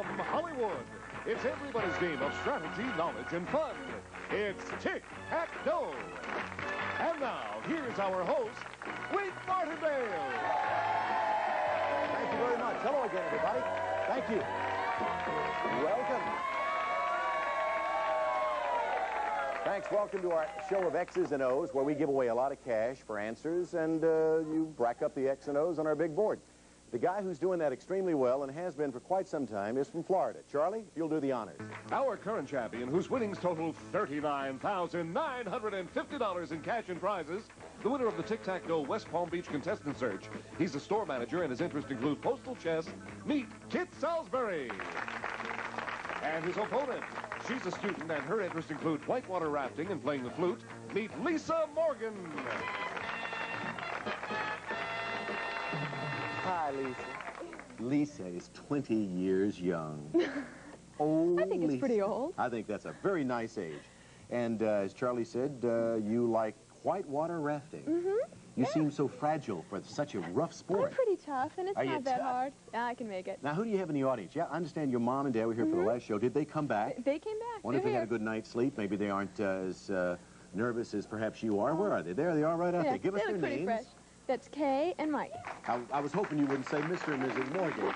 from Hollywood. It's everybody's game of strategy, knowledge, and fun. It's Tic Tac Toe. And now, here's our host, Martindale. Thank you very much. Hello again, everybody. Thank you. Welcome. Thanks. Welcome to our show of X's and O's, where we give away a lot of cash for answers, and you rack up the X and O's on our big board. The guy who's doing that extremely well, and has been for quite some time, is from Florida. Charlie, if you'll do the honors. Our current champion, whose winnings total $39,950 in cash and prizes, the winner of the Tic Tac Toe West Palm Beach contestant search. He's a store manager, and his interests include postal chess. Meet Kit Salisbury. And his opponent. She's a student, and her interests include whitewater rafting and playing the flute. Meet Lisa Morgan. Hi, Lisa. Lisa is 20 years young. I think it's pretty old. I think that's a very nice age. And as Charlie said, you like whitewater rafting. Mm-hmm. You seem so fragile for such a rough sport. I'm pretty tough, and it's Are you not that tough? hard. Yeah, I can make it. Now, who do you have in the audience? Yeah, I understand your mom and dad were here for the last show. Did they come back? They came back. Wonder if they had a good night's sleep. Maybe they aren't as nervous as perhaps you are. Where are they? There they are right out there. Give us their names. Fresh. That's Kay and Mike. I was hoping you wouldn't say Mr. and Mrs. Morgan.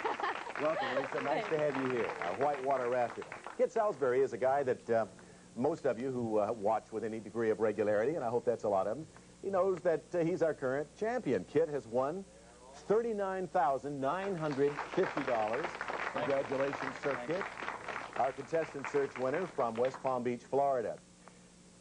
Welcome, Lisa. Nice to have you here. Whitewater rafter. Kit Salisbury is a guy that most of you who watch with any degree of regularity, and I hope that's a lot of them, he knows that he's our current champion. Kit has won $39,950. Congratulations, Sir Kit. Our contestant search winner from West Palm Beach, Florida.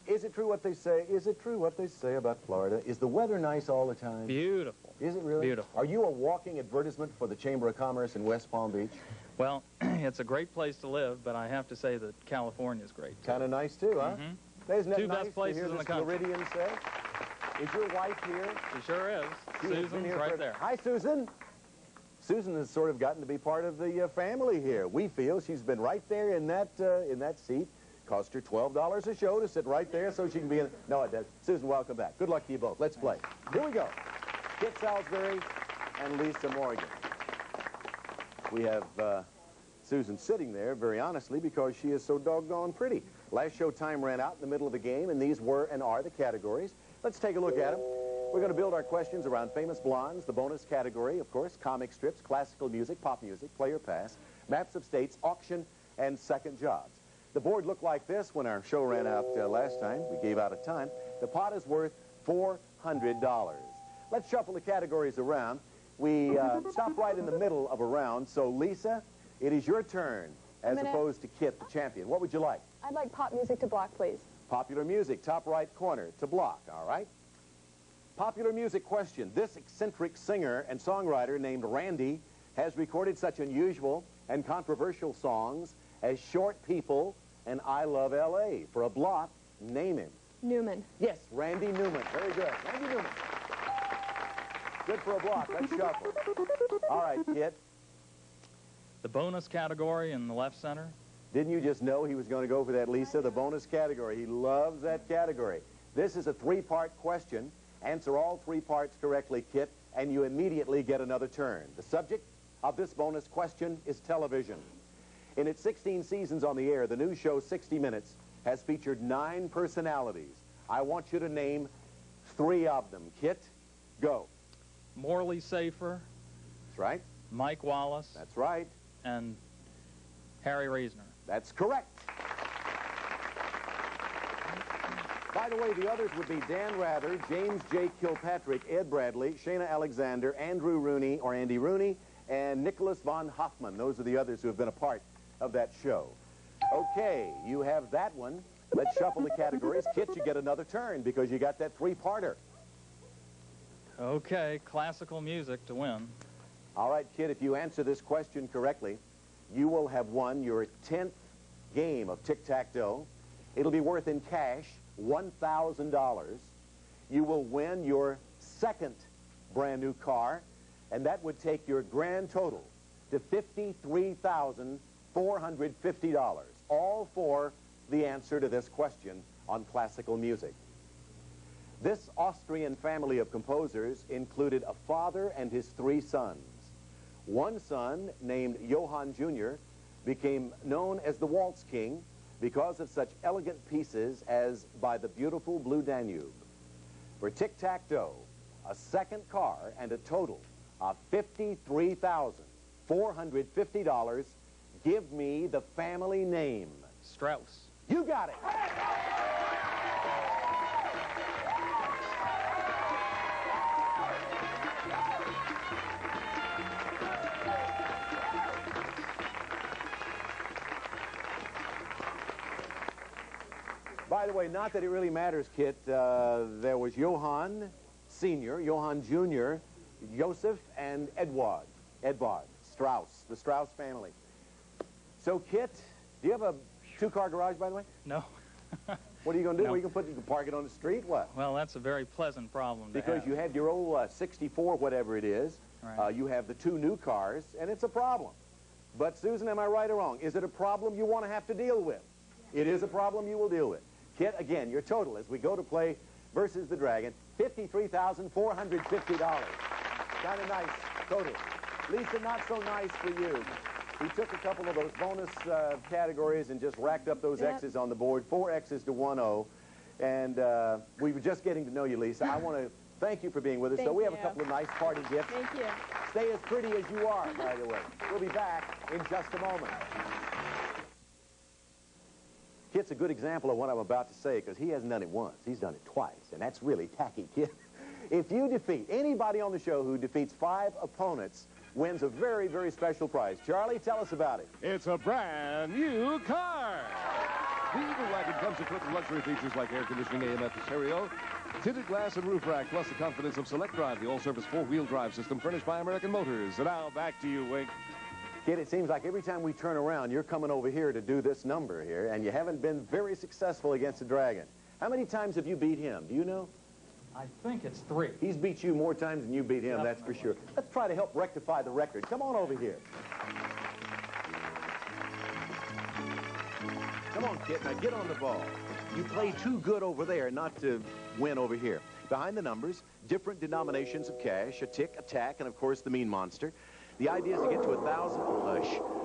Is it true what they say? Is it true what they say about Florida? Is the weather nice all the time? Beautiful. Is it really? Beautiful. Are you a walking advertisement for the Chamber of Commerce in West Palm Beach? Well, it's a great place to live, but I have to say that California's great. Kind of nice, too, huh? Mm-hmm. Isn't that Two nice best places to hear in this the country. Floridian say? Is your wife here? She sure is. Susan's right there. Hi, Susan. Susan has sort of gotten to be part of the family here. We feel she's been right there in that seat. Cost her $12 a show to sit right there so she can be in... No, it does. Susan, welcome back. Good luck to you both. Let's play. Here we go. Kit Salisbury and Lisa Morgan. We have Susan sitting there, very honestly, because she is so doggone pretty. Last show time ran out in the middle of the game, and these were and are the categories. Let's take a look at them. We're going to build our questions around famous blondes, the bonus category, of course, comic strips, classical music, pop music, player pass, maps of states, auction, and second jobs. The board looked like this when our show ran out last time. We gave out a time. The pot is worth $400. Let's shuffle the categories around. We stopped right in the middle of a round. So, Lisa, it is your turn, as opposed to Kit, the champion. What would you like? I'd like pop music to block, please. Popular music, top right corner, to block, all right? Popular music question. This eccentric singer and songwriter named Randy has recorded such unusual and controversial songs as Short People and I Love L.A. For a block, name him. Newman. Yes, Randy Newman. Very good. Randy Newman. Good for a block. Let's shuffle. All right, Kit. The bonus category in the left center. Didn't you just know he was going to go for that, Lisa? The bonus category. He loves that category. This is a three-part question. Answer all three parts correctly, Kit, and you immediately get another turn. The subject of this bonus question is television. In its 16 seasons on the air, the news show 60 Minutes has featured 9 personalities. I want you to name 3 of them. Kit, go. Morley Safer. That's right. Mike Wallace. That's right. And Harry Reasoner. That's correct. By the way, the others would be Dan Rather, James J. Kilpatrick, Ed Bradley, Shana Alexander, Andrew Rooney, or Andy Rooney, and Nicholas von Hoffman. Those are the others who have been a part of that show. Okay, you have that one. Let's shuffle the categories. Kit, you get another turn because you got that 3-parter. Okay, classical music to win. All right, Kit, if you answer this question correctly, you will have won your 10th game of Tic Tac Toe. It'll be worth in cash $1,000. You will win your 2nd brand new car, and that would take your grand total to $53,450, all for the answer to this question on classical music. This Austrian family of composers included a father and his 3 sons. One son, named Johann Jr., became known as the Waltz King because of such elegant pieces as By the Beautiful Blue Danube. For Tic Tac Toe, a second car and a total of $53,450, give me the family name. Strauss. You got it. By the way, not that it really matters, Kit. There was Johann Sr., Johann Jr., Joseph, and Edward Strauss, the Strauss family. So, Kit, do you have a two-car garage, by the way? No. What are you going to do? No. What are you going to put? You can park it on the street? What? Well, that's a very pleasant problem to Because have. you had your old 64, whatever it is. Right. You have the two new cars, and it's a problem. But, Susan, am I right or wrong? Is it a problem you want to have to deal with? It is a problem you will deal with. Kit, again, your total as we go to play versus the Dragon, $53,450. Kind of nice total. Lisa, not so nice for you. We took a couple of those bonus categories and just racked up those X's on the board, 4 X's to 1 O. And we were just getting to know you, Lisa. I want to thank you for being with us. So we have a couple of nice party gifts. Thank you. Stay as pretty as you are, by the way. We'll be back in just a moment. Kit's a good example of what I'm about to say because he hasn't done it once. He's done it twice, and that's really tacky, Kit. If you defeat anybody on the show who defeats 5 opponents, wins a very, very special prize. Charlie, tell us about it. It's a brand new car. The Eagle Wagon comes equipped with luxury features like air conditioning, AM/FM stereo, tinted glass and roof rack, plus the confidence of Select Drive, the all-service 4-wheel drive system furnished by American Motors. And now back to you, Wink. Kid, it seems like every time we turn around, you're coming over here to do this number here, and you haven't been very successful against the Dragon. How many times have you beat him? Do you know? I think it's 3. He's beat you more times than you beat him, that's for sure. Let's try to help rectify the record. Come on over here. Come on, Kit, now get on the ball. You play too good over there not to win over here. Behind the numbers, different denominations of cash, a tick, a tack, and of course the mean monster. The idea is to get to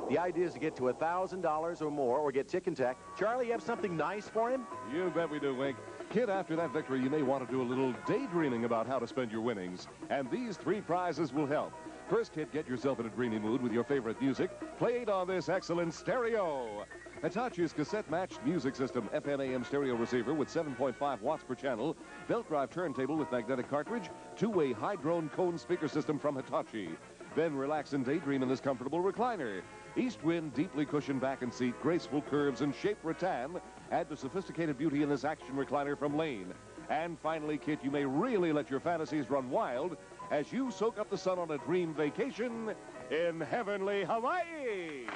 The idea is to get to $1,000 or more, or get tick and tack. Charlie, you have something nice for him? You bet we do, Wink. Kid, after that victory, you may want to do a little daydreaming about how to spend your winnings. And these 3 prizes will help. First, Kid, get yourself in a dreamy mood with your favorite music played on this excellent stereo. Hitachi's cassette-matched music system, FM/AM stereo receiver with 7.5 watts per channel, belt drive turntable with magnetic cartridge, 2-way high-drone cone speaker system from Hitachi. Then relax and daydream in this comfortable recliner. East wind, deeply cushioned back and seat, graceful curves, and shaped rattan add to sophisticated beauty in this action recliner from Lane. And finally, Kit, you may really let your fantasies run wild as you soak up the sun on a dream vacation in heavenly Hawaii.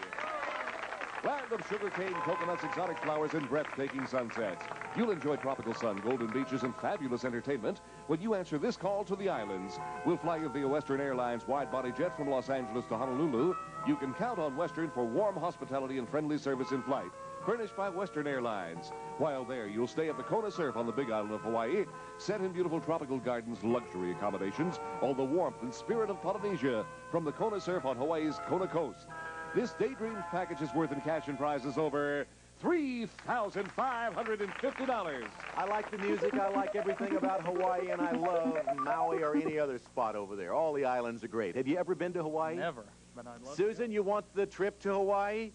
Land of sugarcane, coconuts, exotic flowers, and breathtaking sunsets. You'll enjoy tropical sun, golden beaches, and fabulous entertainment when you answer this call to the islands. We'll fly you via Western Airlines wide-body jet from Los Angeles to Honolulu. You can count on Western for warm hospitality and friendly service in flight, furnished by Western Airlines. While there, you'll stay at the Kona Surf on the Big Island of Hawaii, set in beautiful tropical gardens, luxury accommodations, all the warmth and spirit of Polynesia from the Kona Surf on Hawaii's Kona coast. This daydream package is worth in cash and prizes over $3,550. I like the music, I like everything about Hawaii, and I love Maui or any other spot over there. All the islands are great. Have you ever been to Hawaii? Never, but I'd love Susan, you want the trip to Hawaii?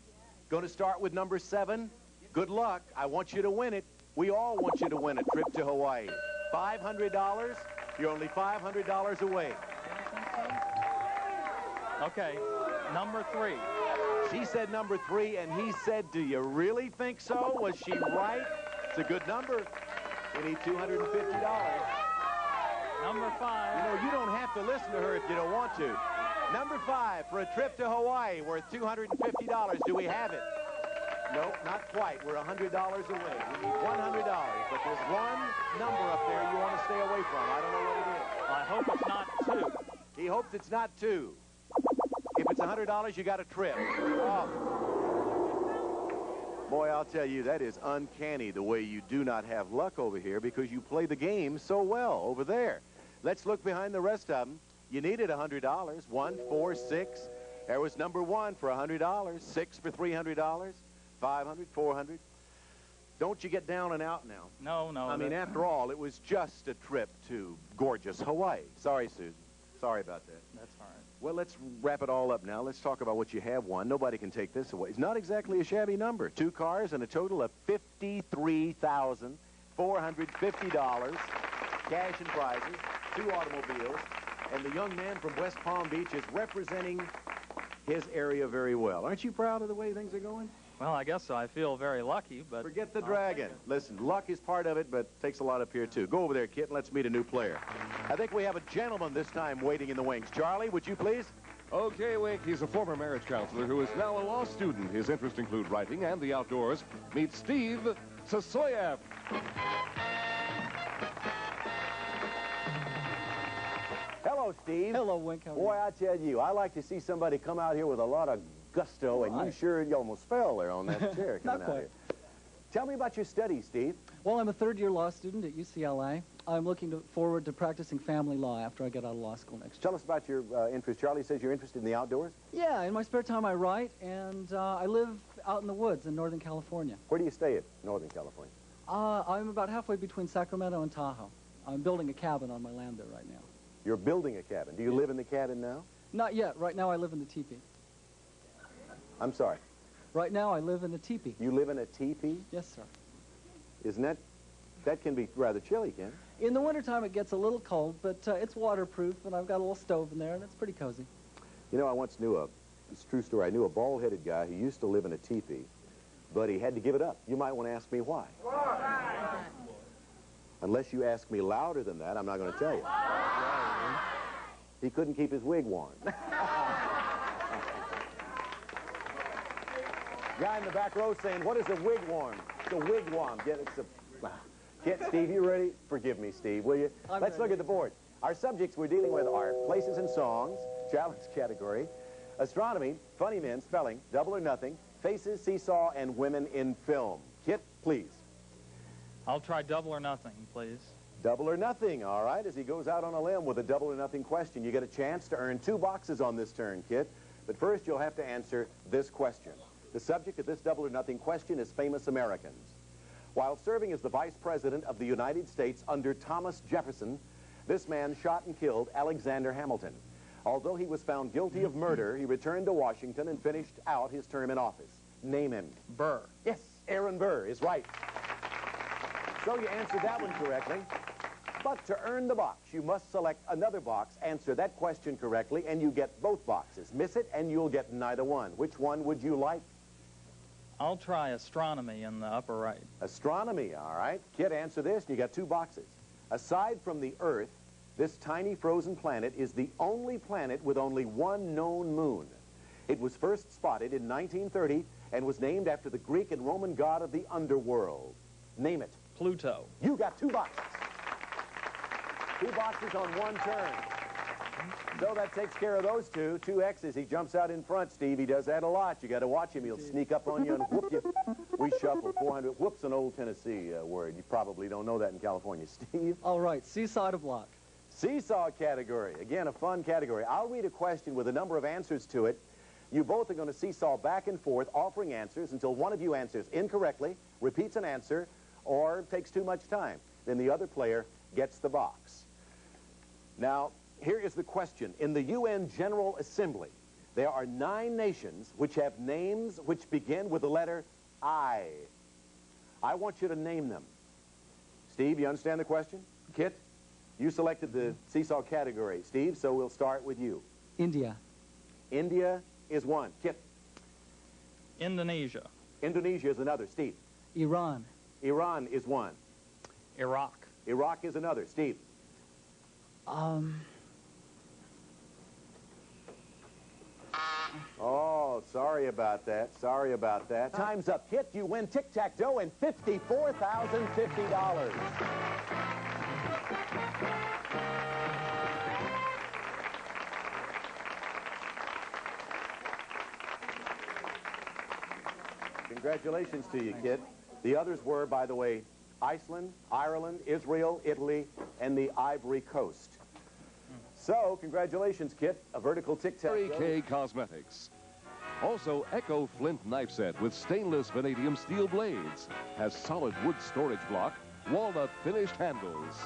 Going to start with number 7? Good luck. I want you to win it. We all want you to win a trip to Hawaii. $500? You're only $500 away. Okay, number 3. She said number 3, and he said, do you really think so? Was she right? It's a good number. We need $250. Number 5. You know, you don't have to listen to her if you don't want to. Number 5 for a trip to Hawaii worth $250. Do we have it? Nope, not quite. We're $100 away. We need $100, but there's one number up there you want to stay away from. I don't know what it is. I hope it's not 2. He hopes it's not 2. If it's $100, you got a trip. Oh. Boy, I'll tell you, that is uncanny the way you do not have luck over here because you play the game so well over there. Let's look behind the rest of them. You needed $100. 1, 4, 6, There was number 1 for $100, 6 for $300, 500, 400. Don't you get down and out now. No, no. I mean, after all, it was just a trip to gorgeous Hawaii. Sorry, Susan. Sorry about that. That's all right. Well, let's wrap it all up now. Let's talk about what you have won. Nobody can take this away. It's not exactly a shabby number. 2 cars and a total of $53,450, cash and prizes, 2 automobiles, and the young man from West Palm Beach is representing his area very well. Aren't you proud of the way things are going? Well, I guess so. I feel very lucky, but... Forget the dragon. Listen, luck is part of it, but takes a lot up here, too. Go over there, Kit, and let's meet a new player. I think we have a gentleman this time waiting in the wings. Charlie, would you please? Okay, Wink, he's a former marriage counselor who is now a law student. His interests include writing and the outdoors. Meet Steve Sasoyev. Hello, Steve. Hello, Wink. How are Boy, I tell you, I like to see somebody come out here with a lot of gusto, and you almost fell there on that chair coming out here. Tell me about your studies, Steve. Well, I'm a third-year law student at UCLA. I'm looking forward to practicing family law after I get out of law school next year. Tell us about your interest. Charlie says you're interested in the outdoors? Yeah, in my spare time I write, and I live out in the woods in Northern California. Where do you stay at Northern California? I'm about halfway between Sacramento and Tahoe. I'm building a cabin on my land there right now. You're building a cabin. Do you live in the cabin now? Not yet. Right now I live in the teepee. I'm sorry. Right now I live in a teepee. You live in a teepee? Yes, sir. Isn't that can be rather chilly, Ken? In the wintertime it gets a little cold, but it's waterproof, and I've got a little stove in there, and it's pretty cozy. You know, I once knew it's a true story, I knew a bald-headed guy who used to live in a teepee, but he had to give it up. You might want to ask me why. Unless you ask me louder than that, I'm not going to tell you. He couldn't keep his wig warm. Guy in the back row saying, what is a wigwam? It's a wigwam. Get Steve, you ready? Forgive me, Steve, will you? Let's look at the board. Our subjects we're dealing with are places and songs, challenge category, astronomy, funny men, spelling, double or nothing, faces, seesaw, and women in film. Kit, please. I'll try double or nothing, please. Double or nothing, all right? As he goes out on a limb with a double or nothing question, you get a chance to earn 2 boxes on this turn, Kit. But first, you'll have to answer this question. The subject of this double or nothing question is famous Americans. While serving as the Vice President of the United States under Thomas Jefferson, this man shot and killed Alexander Hamilton. Although he was found guilty of murder, he returned to Washington and finished out his term in office. Name him. Burr. Yes, Aaron Burr is right. So you answered that one correctly. But to earn the box, you must select another box, answer that question correctly, and you get both boxes. Miss it, and you'll get neither one. Which one would you like? I'll try astronomy in the upper right. Astronomy, all right. Kid, answer this, and you got 2 boxes. Aside from the Earth, this tiny frozen planet is the only planet with only one known moon. It was first spotted in 1930 and was named after the Greek and Roman god of the underworld. Name it. Pluto. You got 2 boxes. 2 boxes on one turn. So that takes care of those 2. 2 X's. He jumps out in front, Steve. He does that a lot. You got to watch him. He'll sneak up on you and whoop you. We shuffle 400. Whoop's an old Tennessee word. You probably don't know that in California. Steve? All right, seesaw to block. Seesaw category. Again, a fun category. I'll read a question with a number of answers to it. You both are going to seesaw back and forth, offering answers until one of you answers incorrectly, repeats an answer, or takes too much time. Then the other player gets the box. Now, here is the question. In the UN General Assembly, there are 9 nations which have names which begin with the letter I. I want you to name them. Steve, you understand the question? Kit, you selected the seesaw category. Steve, so we'll start with you. India. India is 1. Kit. Indonesia. Indonesia is another. Steve. Iran. Iran is 1. Iraq. Iraq is another. Steve. Oh, sorry about that. Sorry about that. Time's up. Kit, you win Tic Tac Toe and $54,050. Congratulations to you, Kit. The others were, by the way, Iceland, Ireland, Israel, Italy, and the Ivory Coast. So, congratulations, Kit. A vertical Tic Tac Toe. K Cosmetics. Also, Echo Flint knife set with stainless vanadium steel blades. Has solid wood storage block, walnut finished handles.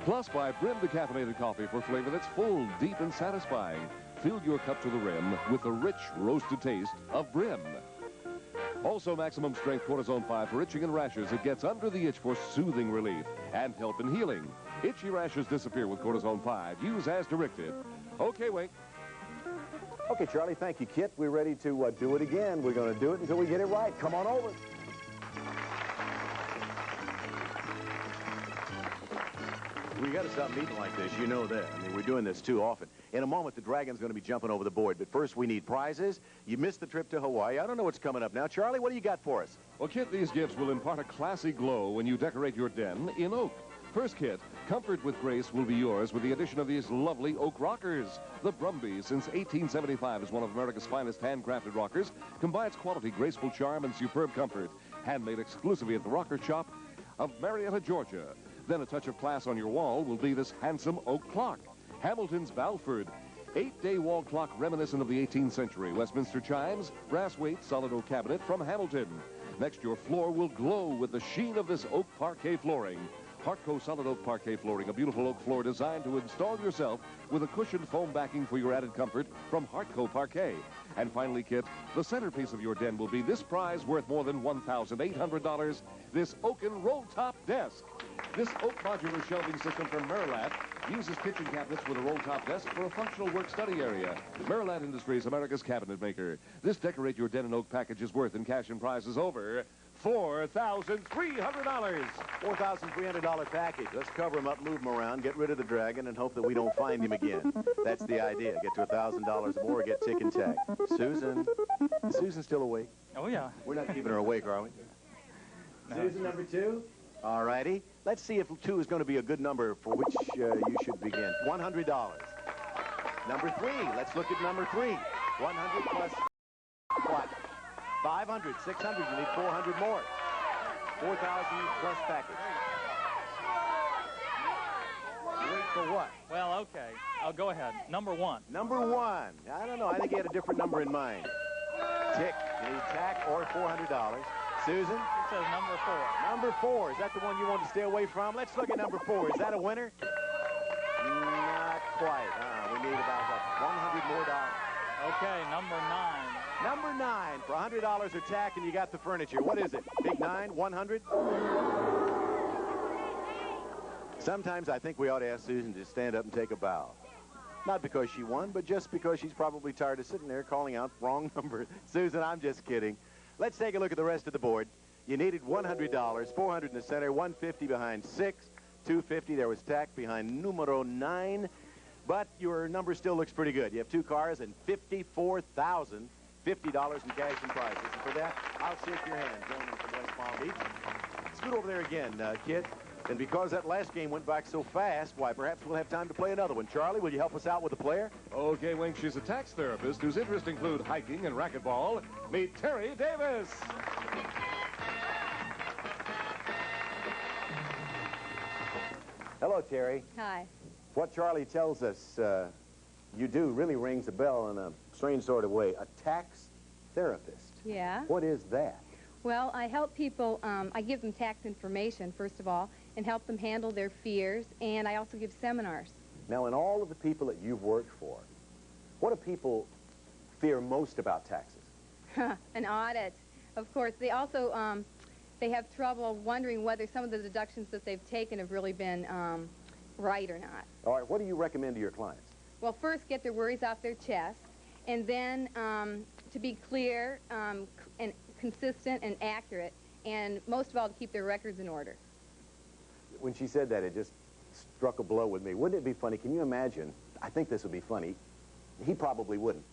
Plus, by Brim decaffeinated coffee for flavor that's full, deep, and satisfying. Fill your cup to the rim with the rich, roasted taste of Brim. Also, maximum strength cortisone 5 for itching and rashes. It gets under the itch for soothing relief and help in healing. Itchy rashes disappear with cortisone 5. Use as directed. Okay, Wink. Okay, Charlie, thank you, Kit. We're ready to do it again. We're going to do it until we get it right. Come on over. We got to stop meeting like this. You know that. I mean, we're doing this too often. In a moment, the Dragon's going to be jumping over the board. But first, we need prizes. You missed the trip to Hawaii. I don't know what's coming up now. Charlie, what do you got for us? Well, Kit, these gifts will impart a classy glow when you decorate your den in oak. First, Kit, comfort with grace will be yours with the addition of these lovely oak rockers. The Brumby, since 1875, is one of America's finest handcrafted rockers, combines quality, graceful charm, and superb comfort. Handmade exclusively at the rocker shop of Marietta, Georgia. Then a touch of class on your wall will be this handsome oak clock. Hamilton's Balford, 8-day wall clock reminiscent of the 18th century. Westminster chimes, brass weight, solid oak cabinet from Hamilton. Next, your floor will glow with the sheen of this oak parquet flooring. Hartco solid oak parquet flooring, a beautiful oak floor designed to install yourself with a cushioned foam backing for your added comfort from Hartco Parquet. And finally, Kit, the centerpiece of your den will be this prize worth more than $1,800, this oaken roll-top desk. This oak modular shelving system from Merlat uses kitchen cabinets with a roll-top desk for a functional work-study area. Merlat Industries, America's cabinet maker. This decorate your den and oak package is worth in cash and prizes over $4,300. $4,300 package. Let's cover him up, move him around, get rid of the Dragon, and hope that we don't find him again. That's the idea. Get to $1,000 or more, get Tic and Tac. Susan. Is Susan still awake? Oh, yeah. We're not keeping her awake, are we? No. Susan, number 2. All righty. Let's see if 2 is going to be a good number for which you should begin. $100. Number 3. Let's look at number 3. 100 plus what? 500, 600. You need 400 more. 4,000 plus package. Wait for what? Well, okay. I'll go ahead. Number 1. Number 1. I don't know. I think he had a different number in mind. Tic. You need Tac or $400. Susan? It says number 4. Number 4. Is that the one you want to stay away from? Let's look at number 4. Is that a winner? Not quite. We need about $100 more. Okay, number 9. Number 9 for $100 or Tac, and you got the furniture. What is it? Big 9, 100? Sometimes I think we ought to ask Susan to stand up and take a bow. Not because she won, but just because she's probably tired of sitting there calling out wrong number. Susan, I'm just kidding. Let's take a look at the rest of the board. You needed $100, 400 in the center, 150 behind 6, 250. There was Tac behind numero 9. But your number still looks pretty good. You have 2 cars and $54,050 in cash and prizes. And for that, I'll shake your hand, gentlemen from West Palm Beach. Scoot over there again, kid. And because that last game went back so fast, why, perhaps we'll have time to play another one. Charlie, will you help us out with the player? Okay, Wink, she's a tax therapist whose interests include hiking and racquetball. Meet Terry Davis. Hello, Terry. Hi. What Charlie tells us you do really rings a bell in a strange sort of way. A tax therapist. Yeah. What is that? Well, I help people, I give them tax information, first of all, and help them handle their fears, and I also give seminars. Now, in all of the people that you've worked for, what do people fear most about taxes? An audit. Of course, they also, they have trouble wondering whether some of the deductions that they've taken have really been right or not. All right, what do you recommend to your clients? Well, first, get their worries off their chest, and then to be clear and consistent and accurate, and most of all, to keep their records in order. When she said that, it just struck a blow with me. Wouldn't it be funny? Can you imagine? I think this would be funny. He probably wouldn't.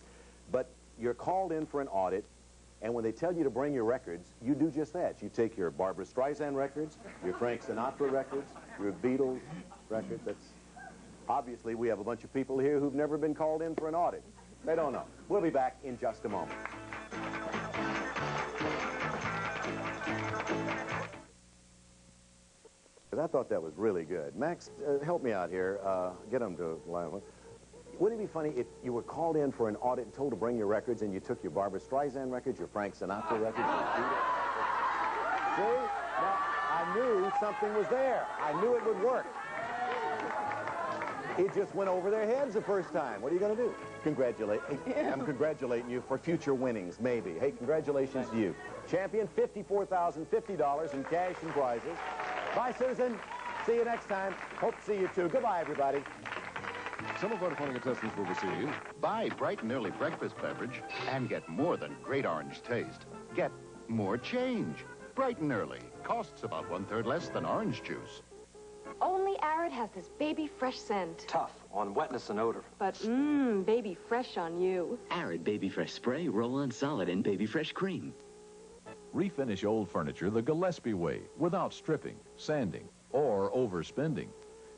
But you're called in for an audit, and when they tell you to bring your records, you do just that. You take your Barbra Streisand records, your Frank Sinatra records, your Beatles records. That's obviously, we have a bunch of people here who've never been called in for an audit. They don't know. We'll be back in just a moment. I thought that was really good. Max, help me out here. Get them to line up. Wouldn't it be funny if you were called in for an audit and told to bring your records, and you took your Barbra Streisand records, your Frank Sinatra records, your Beatles? See? Now, I knew something was there. I knew it would work. It just went over their heads the first time. What are you going to do? I'm congratulating you for future winnings, maybe. Hey, congratulations to you. Champion, $54,050 in cash and prizes. Bye, Susan. See you next time. Hope to see you, too. Goodbye, everybody. Some of our funny contestants will receive. Buy bright and early breakfast beverage and get more than great orange taste. Get more change. Bright and early. Costs about 1/3 less than orange juice. Only Arid has this baby fresh scent. Tough on wetness and odor. But baby fresh on you. Arid Baby Fresh Spray, Roll-On Solid, and Baby Fresh Cream. Refinish old furniture the Gillespie way, without stripping, sanding, or overspending.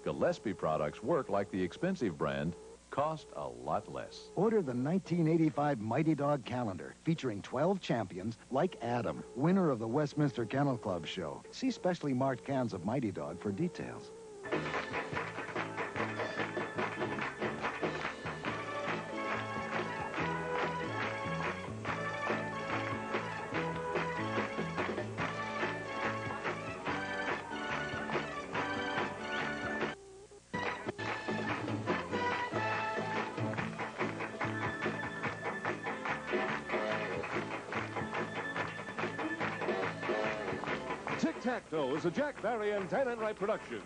Gillespie products work like the expensive brand, cost a lot less. Order the 1985 Mighty Dog calendar, featuring 12 champions like Adam, winner of the Westminster Kennel Club show. See specially marked cans of Mighty Dog for details. Tic Tac Toe is a Jack Barry and Dan Enright production.